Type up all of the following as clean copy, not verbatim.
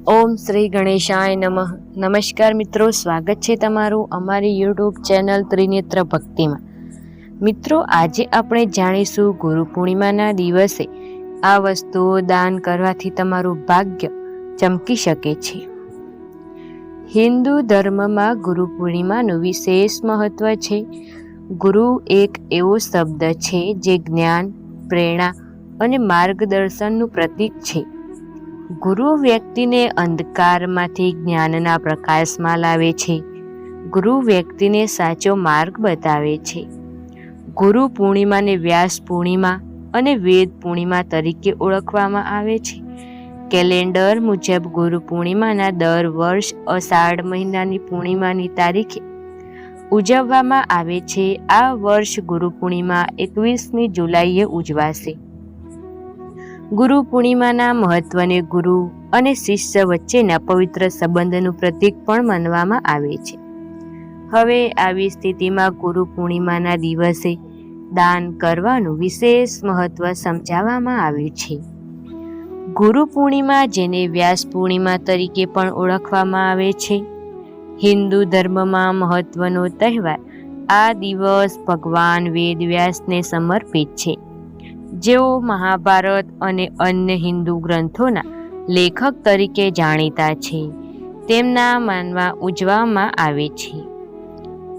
ઓમ શ્રી ગણેશાય નમઃ. નમસ્કાર મિત્રો, સ્વાગત છે તમારું અમારી યુટ્યુબ ચેનલ ત્રિનેત્ર ભક્તિમાં. મિત્રો, આજે આપણે જાણીશું ગુરુ પૂર્ણિમાના દિવસે આ વસ્તુઓ દાન કરવાથી તમારું ભાગ્ય ચમકી શકે છે. હિન્દુ ધર્મમાં ગુરુ પૂર્ણિમાનું વિશેષ મહત્વ છે. ગુરુ એક એવો શબ્દ છે જે જ્ઞાન, પ્રેરણા અને માર્ગદર્શનનું પ્રતીક છે. ગુરુ વ્યક્તિને અંધકારમાંથી જ્ઞાનના પ્રકાશમાં લાવે છે. ગુરુ વ્યક્તિને સાચો માર્ગ બતાવે છે. ગુરુ પૂર્ણિમાને વ્યાસ પૂર્ણિમા અને વેદ પૂર્ણિમા તરીકે ઓળખવામાં આવે છે. કેલેન્ડર મુજબ ગુરુ પૂર્ણિમાના દર વર્ષ અષાઢ મહિનાની પૂર્ણિમાની તારીખે ઉજવવામાં આવે છે. આ વર્ષ ગુરુ પૂર્ણિમા 21મી જુલાઈએ ઉજવાશે. ગુરુ પૂર્ણિમાના મહત્વને ગુરુ અને શિષ્ય વચ્ચેના પવિત્ર સંબંધનું પ્રતીક પણ માનવામાં આવે છે. હવે આવી સ્થિતિમાં ગુરુ પૂર્ણિમાના દિવસે દાન કરવાનું વિશેષ મહત્વ સમજાવવામાં આવ્યું છે. ગુરુ પૂર્ણિમા, જેને વ્યાસ પૂર્ણિમા તરીકે પણ ઓળખવામાં આવે છે, હિન્દુ ધર્મમાં મહત્વનો તહેવાર. આ દિવસ ભગવાન વેદવ્યાસને સમર્પિત છે, જેઓ મહાભારત અને અન્ય હિન્દુ ગ્રંથોના લેખક તરીકે જાણીતા છે. તેમના માનવા ઉજવવામાં આવે છે.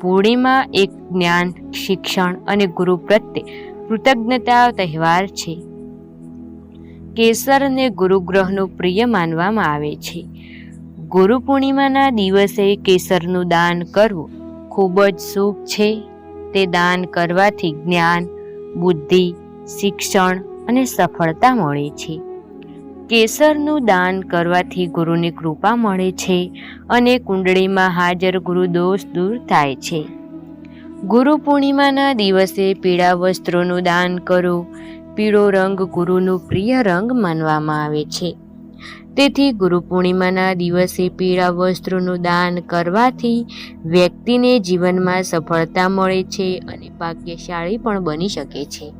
પૂર્ણિમા એક જ્ઞાન, શિક્ષણ અને ગુરુ પ્રત્યે કૃતજ્ઞતા તહેવાર છે. કેસરને ગુરુગ્રહનું પ્રિય માનવામાં આવે છે. ગુરુ પૂર્ણિમાના દિવસે કેસરનું દાન કરવું ખૂબ જ શુભ છે. તે દાન કરવાથી જ્ઞાન, બુદ્ધિ, શિક્ષણ અને સફળતા મળે છે. કેસરનું દાન કરવાથી ગુરુની કૃપા મળે છે અને કુંડળીમાં હાજર ગુરુ દોષ દૂર થાય છે. ગુરુ પૂર્ણિમાના દિવસે પીળા વસ્ત્રોનું દાન કરો. પીળો રંગ ગુરુનું પ્રિય રંગ માનવામાં આવે છે. તેથી ગુરુ પૂર્ણિમાના દિવસે પીળા વસ્ત્રોનું દાન કરવાથી વ્યક્તિને જીવનમાં સફળતા મળે છે અને ભાગ્યશાળી પણ બની શકે છે.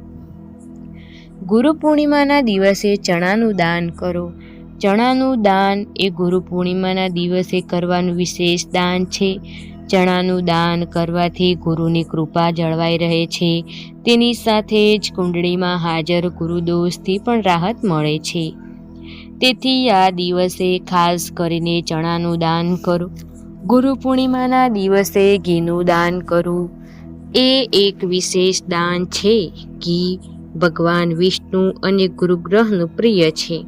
ગુરુ પૂર્ણિમાના દિવસે ચણાનું દાન કરો. ચણાનું દાન એ ગુરુ પૂર્ણિમાના દિવસે કરવાનું વિશેષ દાન છે. ચણાનું દાન કરવાથી ગુરુની કૃપા જળવાઈ રહે છે. તેની સાથે જ કુંડળીમાં હાજર ગુરુ દોષથી પણ રાહત મળે છે. તેથી આ દિવસે ખાસ કરીને ચણાનું દાન કરો. ગુરુ પૂર્ણિમાના દિવસે ઘીનું દાન કરવું એ એક વિશેષ દાન છે. ઘી ભગવાન વિષ્ણુ અને ગુરુગ્રહનું પ્રિય છે.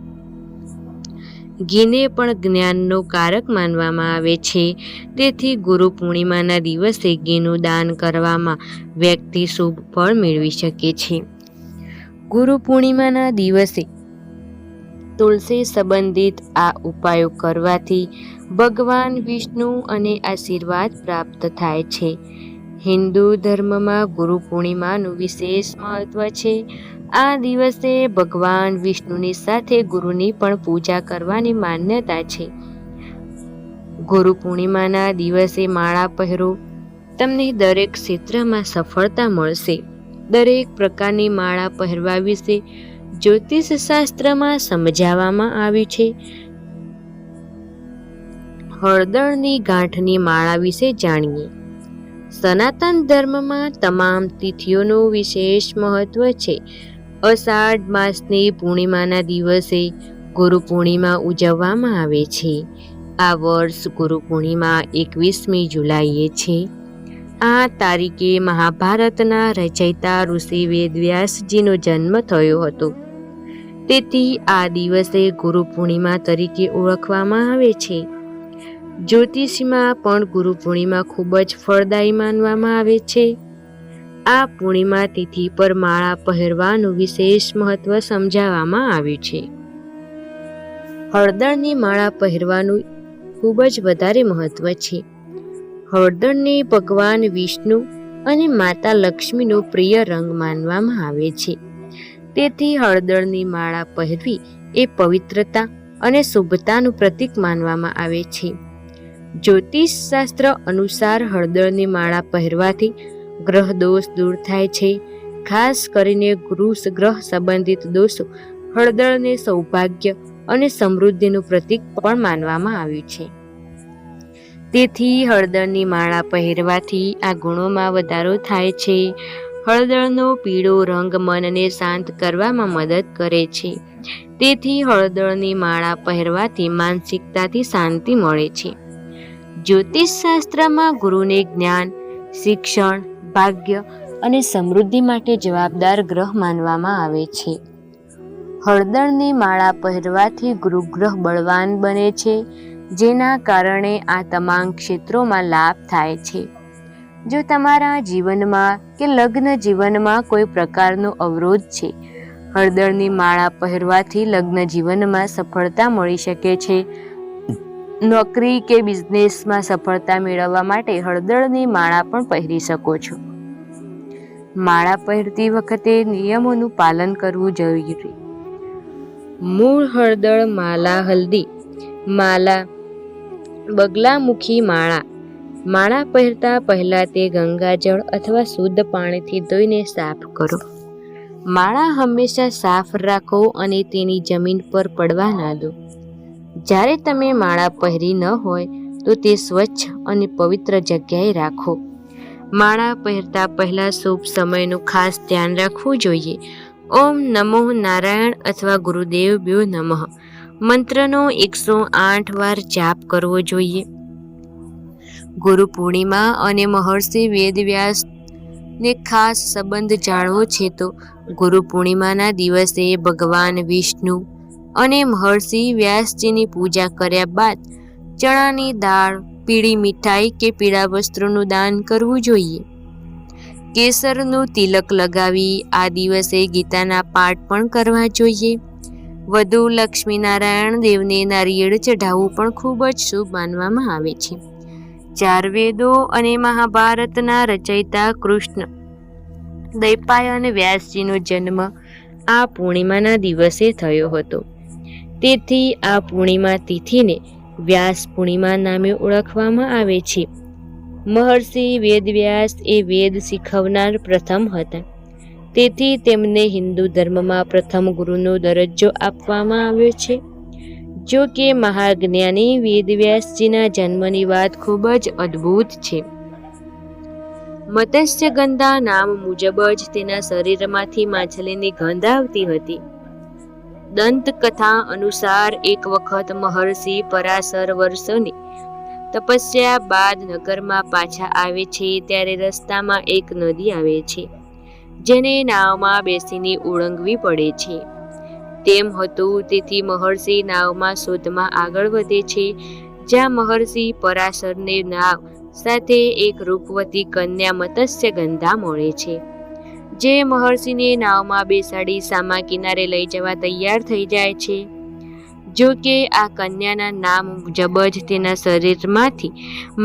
ઘીને પણ જ્ઞાનનો કારક માનવામાં આવે છે. તેથી ગુરુ પૂર્ણિમાના દિવસે ઘીનું દાન કરવામાં વ્યક્તિ શુભ ફળ મેળવી શકે છે. ગુરુ પૂર્ણિમાના દિવસે તુલસી સંબંધિત આ ઉપાયો કરવાથી ભગવાન વિષ્ણુ અને આશીર્વાદ પ્રાપ્ત થાય છે. હિન્દુ ધર્મમાં ગુરુ પૂર્ણિમાનું વિશેષ મહત્વ છે. આ દિવસે ભગવાન વિષ્ણુની સાથે ગુરુની પણ પૂજા કરવાની માન્યતા છે. ગુરુ પૂર્ણિમાના દિવસે માળા પહેરો. તમને દરેક ક્ષેત્રમાં સફળતા મળશે. દરેક પ્રકારની માળા પહેરવા વિશે જ્યોતિષ શાસ્ત્રમાં સમજાવવામાં આવ્યું છે. હળદરની ગાંઠની માળા વિશે જાણીએ. સનાતન ધર્મમાં તમામ તિથિઓનું વિશેષ મહત્વ છે. અષાઢ માસની પૂર્ણિમાના દિવસે ગુરુ પૂર્ણિમા ઉજવવામાં આવે છે. આ વર્ષ ગુરુ પૂર્ણિમા 21મી જુલાઈએ છે. આ તારીખે મહાભારતના રચયિતા ઋષિ વેદવ્યાસજીનો જન્મ થયો હતો. તેથી આ દિવસે ગુરુ પૂર્ણિમા તરીકે ઓળખવામાં આવે છે. જ્યોતિષમાં પણ ગુરુ પૂર્ણિમા ખૂબ જ ફળદાયી માનવામાં આવે છે. આ પૂર્ણિમા તિથિ પર માળા પહેરવાનું વિશેષ મહત્વ સમજાવવામાં આવ્યું છે. હળદરની માળા પહેરવાનું ખૂબ જ વધારે મહત્વ છે. હળદરને ભગવાન વિષ્ણુ અને માતા લક્ષ્મીનો પ્રિય રંગ માનવામાં આવે છે. તેથી હળદરની માળા પહેરવી એ પવિત્રતા અને શુભતાનું પ્રતીક માનવામાં આવે છે. જ્યોતિષ શાસ્ત્ર અનુસાર હળદરની માળા પહેરવાથી ગ્રહ દોષ દૂર થાય છે. ખાસ કરીને ગ્રહ સંબંધિત દોષો હળદરને સૌભાગ્ય અને સમૃદ્ધિનું પ્રતીક પણ માનવામાં આવ્યું છે. તેથી હળદરની માળા પહેરવાથી આ ગુણોમાં વધારો થાય છે. હળદરનો પીળો રંગ મનને શાંત કરવામાં મદદ કરે છે. તેથી હળદરની માળા પહેરવાથી માનસિકતાથી શાંતિ મળે છે. જ્યોતિષ શાસ્ત્રમાં ગુરુને જ્ઞાન, શિક્ષણ, ભાગ્ય અને સમૃદ્ધિ માટે જવાબદાર ગ્રહ માનવામાં આવે છે. હળદરની માળા પહેરવાથી ગુરુગ્રહ બળવાન બને છે, જેના કારણે આ તમામ ક્ષેત્રોમાં લાભ થાય છે. જો તમારા જીવનમાં કે લગ્ન જીવનમાં કોઈ પ્રકારનો અવરોધ છે, હળદરની માળા પહેરવાથી લગ્ન જીવનમાં સફળતા મળી શકે છે. નોકરી કે બિઝનેસમાં સફળતા મેળવવા માટે હળદરની માળા પણ પહેરી શકો છો. માળા પહેરતી વખતે નિયમોનું પાલન કરવું જરૂરી. મૂળ હળદર માલા હલ્દી માલા બગલામુખી માળા. માળા પહેરતા પહેલા તે ગંગાજળ અથવા શુદ્ધ પાણીથી ધોઈને સાફ કરો. માળા હંમેશા સાફ રાખો અને તેની જમીન પર પડવા ના દો. જ્યારે તમે માળા પહેરી ન હોય તો તે સ્વચ્છ અને પવિત્ર જગ્યાએ રાખો. માળા પહેરતા પહેલા શુભ સમયનું ખાસ ધ્યાન રાખવું જોઈએ. ઓમ નમો નારાયણ અથવા ગુરુદેવભ્યો નમઃ મંત્રનો 108 વાર જાપ કરવો જોઈએ. ગુરુ પૂર્ણિમા અને મહર્ષિ વેદવ્યાસને ખાસ સંબંધ જાણવો છે તો ગુરુ પૂર્ણિમાના દિવસે ભગવાન વિષ્ણુ અને મહર્ષિ વ્યાસજીની પૂજા કર્યા બાદ ચણાની દાળ, પીળી મીઠાઈ કે પીળા વસ્ત્રોનું દાન કરવું જોઈએ. કેસરનું તિલક લગાવી આ દિવસે ગીતાના પાઠ પણ કરવા જોઈએ. વધુ લક્ષ્મીનારાયણ દેવને નારિયેળ ચઢાવવું પણ ખૂબ જ શુભ માનવામાં આવે છે. 4 વેદો અને મહાભારતના રચયિતા કૃષ્ણ દૈપાયન વ્યાસજીનો જન્મ આ પૂર્ણિમાના દિવસે થયો હતો. તેથી આ પૂર્ણિમા તિથિને વ્યાસ પૂર્ણિમા નામે ઓળખવામાં આવે છે. મહર્ષિ વેદવ્યાસ એ વેદ શીખવનાર પ્રથમ હતા. તેથી તેમને હિન્દુ ધર્મમાં પ્રથમ ગુરુનો દરજ્જો આપવામાં આવ્યો છે. જો કે મહાજ્ઞાની વેદવ્યાસજીના જન્મની વાત ખૂબ જ અદ્ભુત છે. મત્સ્યગંધા નામ મુજબ જ તેના શરીરમાંથી માછલીની ગંધ આવતી હતી. દંતકથા અનુસાર એક વખત મહર્ષિ પરાશર વર્ષોની તપસ્યા બાદ નગરમાં પાછા આવે છે ત્યારે રસ્તામાં એક નદી આવે છે, જેને નાવમાં બેસીને ઓળંગવી પડે છે. તેમ હતું તેથી મહર્ષિ નાવમાં શોધમાં આગળ વધે છે, જ્યાં મહર્ષિ પરાશરને નાવ સાથે એક રૂપવતી કન્યા મત્સ્યગંધા મળે છે, જે મહર્ષિને નાવમાં બેસાડી સામા કિનારે લઈ જવા તૈયાર થઈ જાય છે. જો કે આ કન્યાના નામ મુજબ જ તેના શરીરમાંથી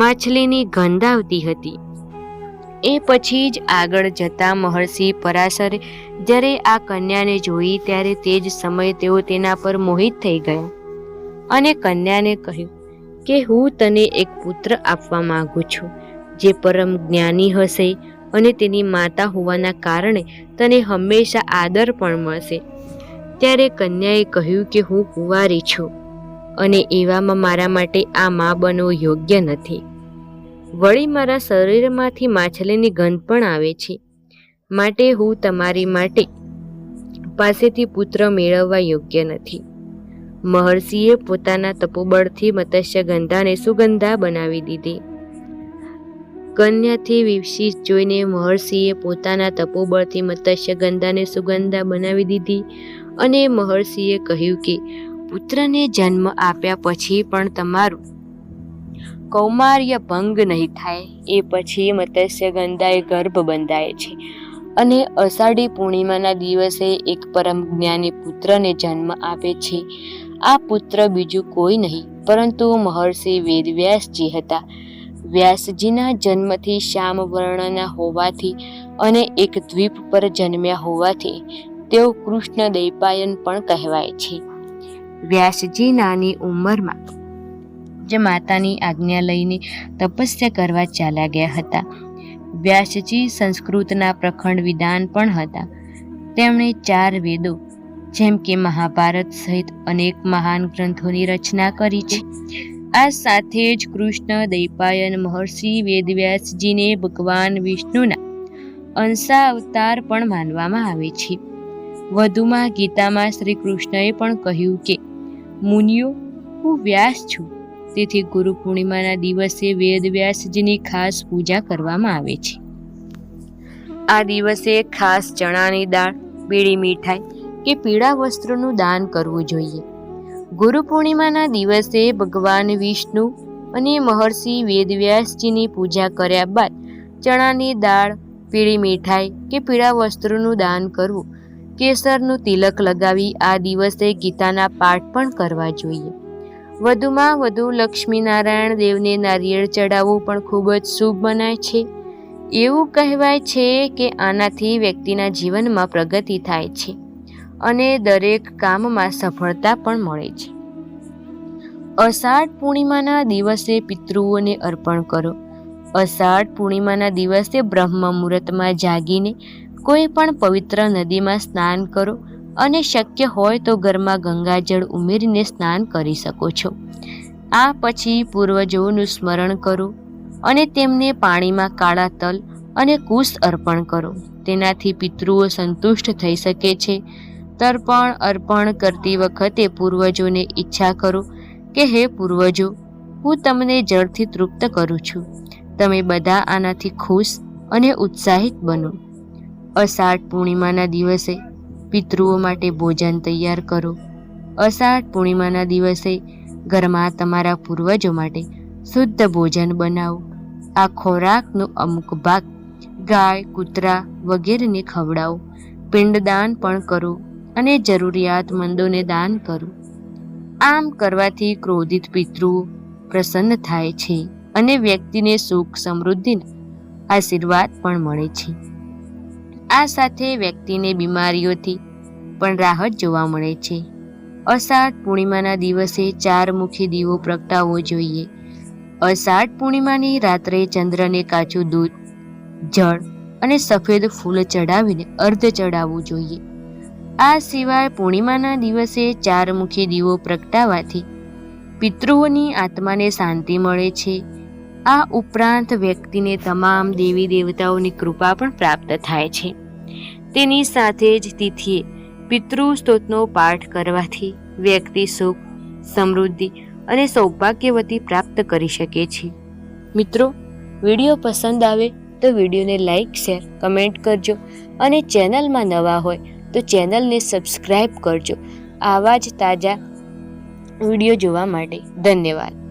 માછલીની ગંધ આવતી હતી. એ પછી જ આગળ જતા મહર્ષિ પરાશરે જ્યારે આ કન્યાને જોઈ ત્યારે તે જ સમયે તેઓ તેના પર મોહિત થઈ ગયા અને કન્યાને કહ્યું કે હું તને એક પુત્ર આપવા માંગુ છું, જે પરમ જ્ઞાની હશે અને તેની માતા હોવાના કારણે તને હંમેશા આદર પણ મળશે. ત્યારે કન્યાએ કહ્યું કે હું કુંવારી છું અને એવામાં મારા માટે આ મા બનવું યોગ્ય નથી. વળી મારા શરીરમાંથી માછલીની ગંધ પણ આવે છે, માટે હું તમારી માટે પાસેથી પુત્ર મેળવવા યોગ્ય નથી. મહર્ષિએ પોતાના તપોબળથી મત્સ્યગંધાને સુગંધા બનાવી દીધી. કન્યાથી વિશેષ જોઈને મહર્ષિએ પોતાના તપોબળથી મત્સ્યગંધાને સુગંધા બનાવી દીધી અને મહર્ષિએ કહ્યું કે પુત્રને જન્મ આપ્યા પછી પણ તમારું કૌમાર્ય ભંગ નહીં થાય. એ પછી મત્સ્યગંધાએ ગર્ભ બંધાય છે અને અષાઢી પૂર્ણિમાના દિવસે એક પરમ જ્ઞાની પુત્રને જન્મ આપે છે. આ પુત્ર બીજું કોઈ નહીં પરંતુ મહર્ષિ વેદવ્યાસજી હતા. વ્યાસજીના જન્મથી શ્યામ વર્ણના હોવાથી અને એક દ્વીપ પર જન્મ્યા હોવાથી તેઓ કૃષ્ણ દૈપાયન પણ કહેવાય છે. વ્યાસજી નાની ઉંમરમાં જ માતાની આજ્ઞા લઈને તપસ્યા કરવા ચાલ્યા ગયા હતા. વ્યાસજી સંસ્કૃતના પ્રખંડ વિદ્વાન પણ હતા. તેમણે 4 વેદો, જેમ કે મહાભારત સહિત અનેક મહાન ગ્રંથોની રચના કરી છે. આ સાથે જ કૃષ્ણ દૈપાયન મહર્ષિ વેદવ્યાસજીને ભગવાન વિષ્ણુના અંશાવતાર પણ માનવામાં આવે છે. વધુમાં ગીતામાં શ્રી કૃષ્ણએ પણ કહ્યું કે મુનિઓ, હું વ્યાસ છું. તેથી ગુરુ પૂર્ણિમાના દિવસે વેદવ્યાસજીની ખાસ પૂજા કરવામાં આવે છે. આ દિવસે ખાસ ચણાની દાળ, પીળી મીઠાઈ કે પીળા વસ્ત્રોનું દાન કરવું જોઈએ. ગુરુ પૂર્ણિમાના દિવસે ભગવાન વિષ્ણુ અને મહર્ષિ વેદવ્યાસજીની પૂજા કર્યા બાદ ચણાની દાળ, પીળી મીઠાઈ કે પીળા વસ્ત્રોનું દાન કરવું, કેસરનું તિલક લગાવી આ દિવસે ગીતાના પાઠ પણ કરવા જોઈએ. વધુમાં વધુ લક્ષ્મીનારાયણ દેવને નારિયેળ ચડાવવું પણ ખૂબ જ શુભ મનાય છે. એવું કહેવાય છે કે આનાથી વ્યક્તિના જીવનમાં પ્રગતિ થાય છે અને દરેક કામમાં સફળતા પણ મળે છે. અષાઢ પૂર્ણિમાના દિવસે પિતૃઓને અર્પણ કરો. અષાઢ પૂર્ણિમાના દિવસે બ્રહ્મ મુહૂર્તમાં જાગીને કોઈ પણ પવિત્ર નદીમાં સ્નાન કરો અને શક્ય હોય તો ઘરમાં ગંગાજળ ઉમેરીને સ્નાન કરી શકો છો. આ પછી પૂર્વજોનું સ્મરણ કરો અને તેમને પાણીમાં કાળા તલ અને કુશ અર્પણ કરો. તેનાથી પિતૃઓ સંતુષ્ટ થઈ શકે છે. તર્પણ અર્પણ કરતી વખતે પૂર્વજોને ઈચ્છા કરો કે હે પૂર્વજો, હું તમને જળથી તૃપ્ત કરું છું. તમે બધા આનાથી ખુશ અને ઉત્સાહિત બનો. અષાઢ પૂર્ણિમાના દિવસે પિતૃઓ માટે ભોજન તૈયાર કરો. અષાઢ પૂર્ણિમાના દિવસે ઘરમાં તમારા પૂર્વજો માટે શુદ્ધ ભોજન બનાવો. આ ખોરાકનો અમુક ભાગ ગાય, કૂતરા વગેરેને ખવડાવો. પિંડદાન પણ કરો અને જરૂરિયાતમંદોને દાન કરો. આમ કરવાથી ક્રોધિત પિતૃઓ પ્રસન્ન થાય છે અને વ્યક્તિને સુખ સમૃદ્ધિના આશીર્વાદ પણ મળે છે. આ સાથે વ્યક્તિને બીમારીઓથી પણ રાહત જોવા મળે છે. અષાઢ પૂર્ણિમાના દિવસે 4 મુખી દીવો પ્રગટાવવો જોઈએ. અષાઢ પૂર્ણિમાની રાત્રે ચંદ્રને કાચું દૂધ, જળ અને સફેદ ફૂલ ચડાવીને અર્ધ ચડાવવું જોઈએ. આ સિવાય પૂર્ણિમાના દિવસે 4 મુખી દીવો પ્રગટાવવાથી પિતૃઓની આત્માને શાંતિ મળે છે. આ ઉપરાંત વ્યક્તિને તમામ દેવી દેવતાઓની કૃપા પણ પ્રાપ્ત થાય છે. તેની સાથે જ તિથિએ પિતૃ સ્તોત્રનો પાઠ કરવાથી વ્યક્તિ સુખ, સમૃદ્ધિ અને સૌભાગ્યવતી પ્રાપ્ત કરી શકે છે. મિત્રો, વિડીયો પસંદ આવે તો વિડીયોને લાઈક, શેર, કમેન્ટ કરજો અને ચેનલમાં નવા હોય તો ચેનલને સબસ્ક્રાઈબ કરજો. આવા જ તાજા વિડીયો જોવા માટે ધન્યવાદ.